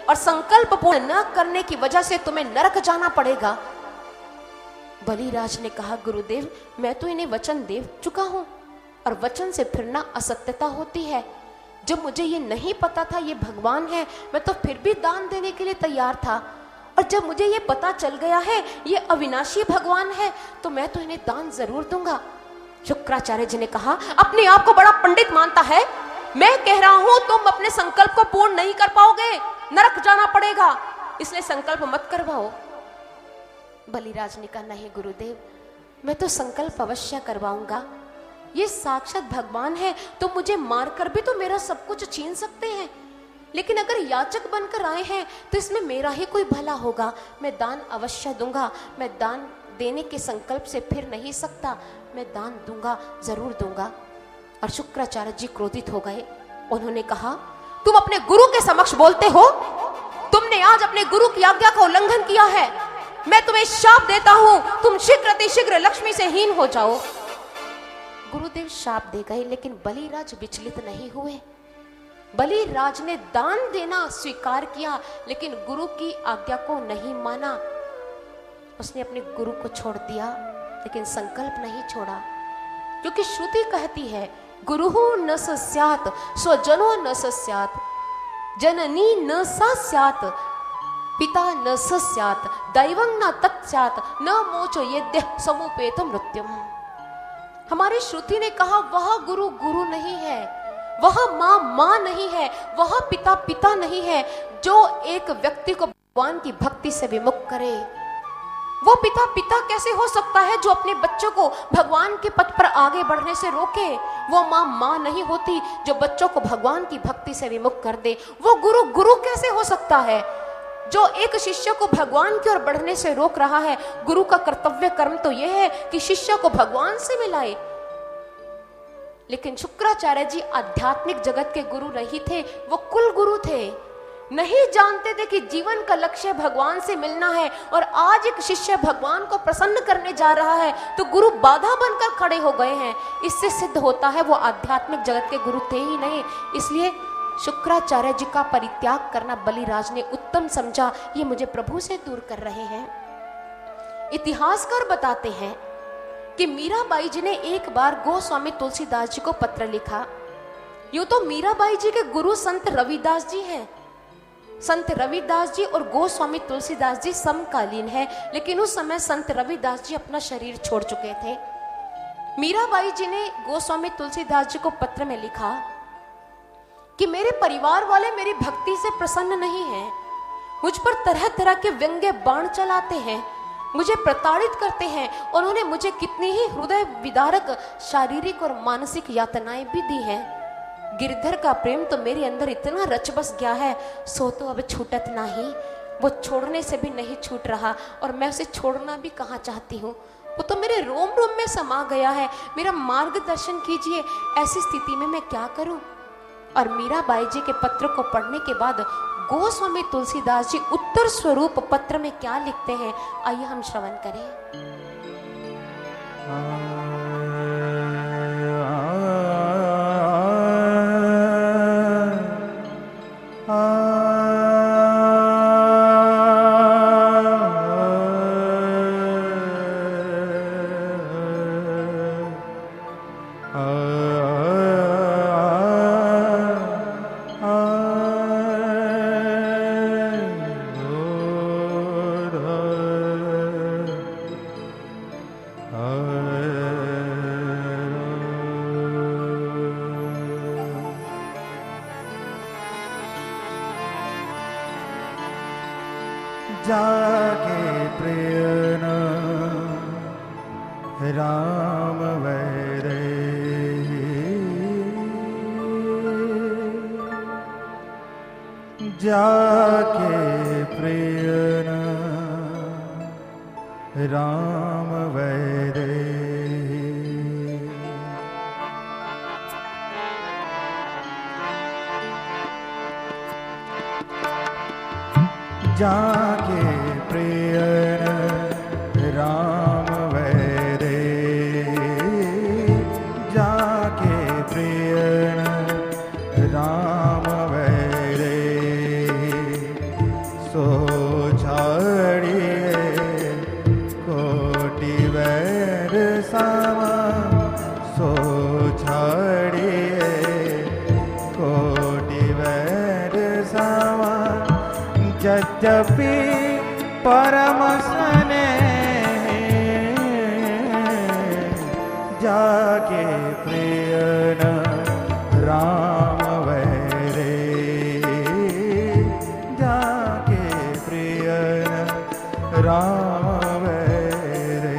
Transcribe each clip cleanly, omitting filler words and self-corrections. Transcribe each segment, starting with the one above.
और संकल्प पूर्ण न करने की वजह से तुम्हें नरक जाना पड़ेगा। बलिराज ने कहा, गुरुदेव मैं तो इन्हें वचन दे चुका हूं और वचन से फिरना असत्यता होती है। जब मुझे ये नहीं पता था ये भगवान है, मैं तो फिर भी दान देने के लिए तैयार था, और जब मुझे ये पता चल गया है ये अविनाशी भगवान है तो मैं तो इन्हें दान जरूर दूंगा। शुक्राचार्य जी ने कहा, अपने आप को बड़ा पंडित मानता है, मैं कह रहा हूं तुम अपने संकल्प को पूर्ण नहीं कर पाओगे, नरक जाना पड़ेगा, इसलिए संकल्प मत करवाओ। बलिराज ने कहा, नहीं गुरुदेव मैं तो संकल्प अवश्य करवाऊंगा, ये साक्षात भगवान है तो मुझे मारकर भी तो मेरा सब कुछ छीन सकते हैं, लेकिन अगर याचक बनकर आए हैं तो इसमें मेरा ही कोई भला होगा, मैं दान अवश्य दूंगा, मैं दान देने के संकल्प से फिर नहीं सकता, मैं दान दूंगा, जरूर दूंगा। और शुक्राचार्य जी क्रोधित हो गए। उन्होंने कहा, तुम अपने गुरु के समक्ष बोलते हो, तुमने आज अपने गुरु की आज्ञा का उल्लंघन किया है, मैं तुम्हें शाप देता हूं, तुम शीघ्र अतिशीघ्र लक्ष्मी से हीन हो जाओ। गुरुदेव शाप दे गए, लेकिन बलिराज विचलित नहीं हुए। बलिराज ने दान देना स्वीकार किया, लेकिन गुरु की आज्ञा को नहीं माना। उसने अपने गुरु को छोड़ दिया, लेकिन संकल्प नहीं छोड़ा, क्योंकि श्रुति कहती है, गुरुः न स स्यात् स्वजनो न स स्यात्, जननी न सा स्यात्, पिता न स स्यात्, दैवं न तत् स्यात्, न मोचयेद्य समुपेत मृत्युम। हमारी श्रुति ने कहा, वह गुरु गुरु नहीं है, वह माँ माँ नहीं है, वह पिता पिता नहीं है। जो एक व्यक्ति को भगवान की भक्ति से विमुख करे, वो पिता पिता कैसे हो सकता है जो अपने बच्चों को भगवान के पथ पर आगे बढ़ने से रोके। वो माँ माँ नहीं होती जो बच्चों को भगवान की भक्ति से विमुख कर दे। वो गुरु गुरु कैसे हो सकता है जो एक शिष्य को भगवान की ओर बढ़ने से रोक रहा है। गुरु का कर्तव्य कर्म तो यह है कि शिष्य को भगवान से मिलाए। लेकिन शुक्राचार्य जी आध्यात्मिक जगत के गुरु नहीं थे, वो कुल गुरु थे। नहीं जानते थे कि जीवन का लक्ष्य भगवान से मिलना है, और आज एक शिष्य भगवान को प्रसन्न करने जा रहा है तो गुरु बाधा बनकर खड़े हो गए हैं। इससे सिद्ध होता है वो आध्यात्मिक जगत के गुरु थे ही नहीं। इसलिए शुक्राचार्य जी का परित्याग करना बलिराज ने उत्तम समझा। ये मुझे प्रभु से दूर कर रहे हैं। इतिहासकार बताते हैं कि मीराबाई जी ने एक बार गोस्वामी तुलसीदास जी को पत्र लिखा। यूं तो मीराबाई जी के गुरु संत रविदास जी हैं। संत रविदास जी और गोस्वामी तुलसीदास जी समकालीन हैं, लेकिन उस समय संत रविदास जी अपना शरीर छोड़ चुके थे। मीराबाई जी ने गोस्वामी तुलसीदास जी को पत्र में लिखा कि मेरे परिवार वाले मेरी भक्ति से प्रसन्न नहीं हैं, मुझ पर तरह तरह के व्यंग्य बाण चलाते हैं, मुझे प्रताड़ित करते हैं। उन्होंने मुझे कितनी ही हृदय विदारक शारीरिक और मानसिक यातनाएं भी दी हैं। गिरधर का प्रेम तो मेरे अंदर इतना रच बस गया है, सो तो अब छूटत नहीं। वो छोड़ने से भी नहीं छूट रहा, और मैं उसे छोड़ना भी कहाँ चाहती हूँ। वो तो मेरे रोम रोम में समा गया है। मेरा मार्गदर्शन कीजिए, ऐसी स्थिति में मैं क्या करूं। और मीराबाई जी के पत्र को पढ़ने के बाद गोस्वामी तुलसीदास जी उत्तर स्वरूप पत्र में क्या लिखते हैं, आइए हम श्रवण करें। जाके प्रियन राम वैरे जाके प्रियन राम वैरे जाके प्रियन राम वैरे जाके प्रियन राम वैरे यद्यपि परम स्नेह जाके प्रिय न राम वैरे जाके प्रिय न राम वैरे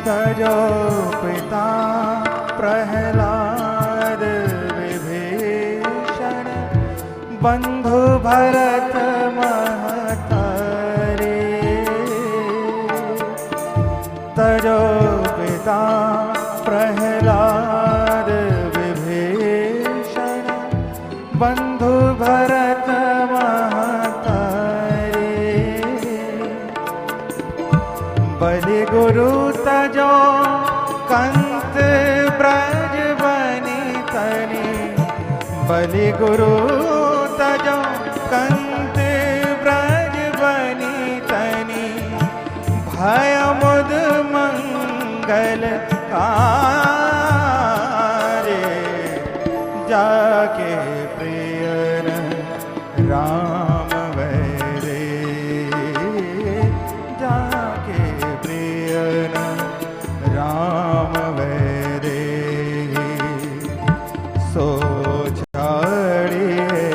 तजो पिता प्रहलाद विभीषण बंधु भरत महतारे तजो पिता प्रहलाद विभीषण बंधु भरत महतारे बलि गुरु तजो कंत ब्रज बनी तनी बलि गुरु तजो कंत ब्रज बनी तनी भय मुद मंगल कार्य जाके प्रिय न राम वैरे जाके प्रिय न राम वैरे सो छाड़िए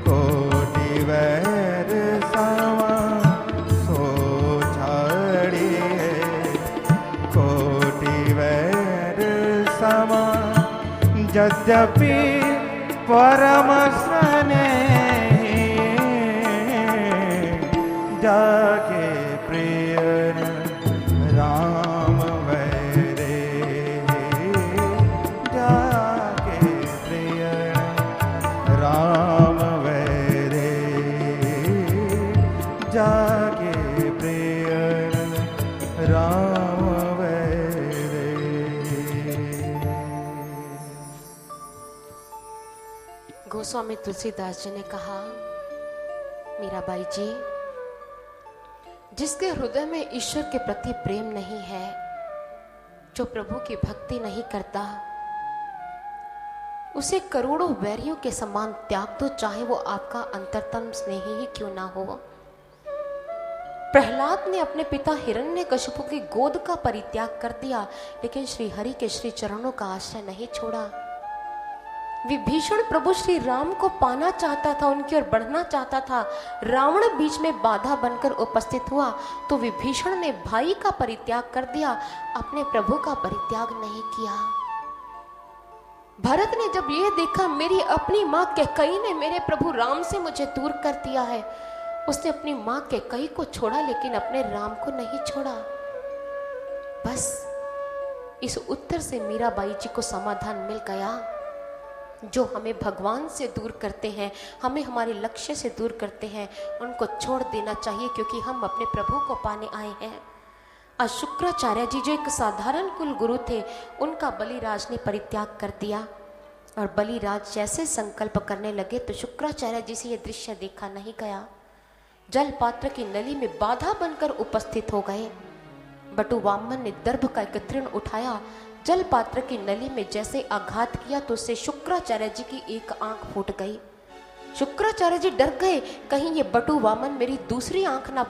कोटि वैर समा सो छाड़िए कोटि वैर समा यद्यपि परम स्नेह जाके प्रिय न राम वैरे जाके प्रिय न राम वैरे जाके प्रिय न राम वैरे गोस्वामी तुलसीदास जी ने कहा, मीराबाई जी, जिसके हृदय में ईश्वर के प्रति प्रेम नहीं है, जो प्रभु की भक्ति नहीं करता, उसे करोड़ों वैरियों के समान त्याग दो, चाहे वो आपका अंतरतम स्नेही ही क्यों ना हो। प्रहलाद ने अपने पिता हिरण्यकशिपु की गोद का परित्याग कर दिया, लेकिन श्री हरि के श्री चरणों का आश्रय नहीं छोड़ा। विभीषण प्रभु श्री राम को पाना चाहता था, उनकी ओर बढ़ना चाहता था। रावण बीच में बाधा बनकर उपस्थित हुआ तो विभीषण ने भाई का परित्याग कर दिया, अपने प्रभु का परित्याग नहीं किया। भरत ने जब यह देखा मेरी अपनी मां कैकेयी ने मेरे प्रभु राम से मुझे दूर कर दिया है, उसने अपनी मां कैकेयी को छोड़ा लेकिन अपने राम को नहीं छोड़ा। बस इस उत्तर से मीराबाई जी को समाधान मिल गया। जो हमें भगवान से दूर करते हैं, हमें हमारे लक्ष्य से दूर करते हैं, उनको छोड़ देना चाहिए, क्योंकि हम अपने प्रभु को पाने आए हैं। आज शुक्राचार्य जी जो एक साधारण कुल गुरु थे, उनका बलिराज ने परित्याग कर दिया और बलिराज जैसे संकल्प करने लगे तो शुक्राचार्य जी से यह दृश्य देखा नहीं गया। जल पात्र की नली में बाधा बनकर उपस्थित हो गए। बटु वामन ने दर्भ का एक तृण उठाया, जल पात्र की नली में जैसे आघात किया तो उससे शुक्राचार्य जी की एक आंख फूट गई। शुक्राचार्य जी डर गए, कहीं ये बटु वामन मेरी दूसरी आंख ना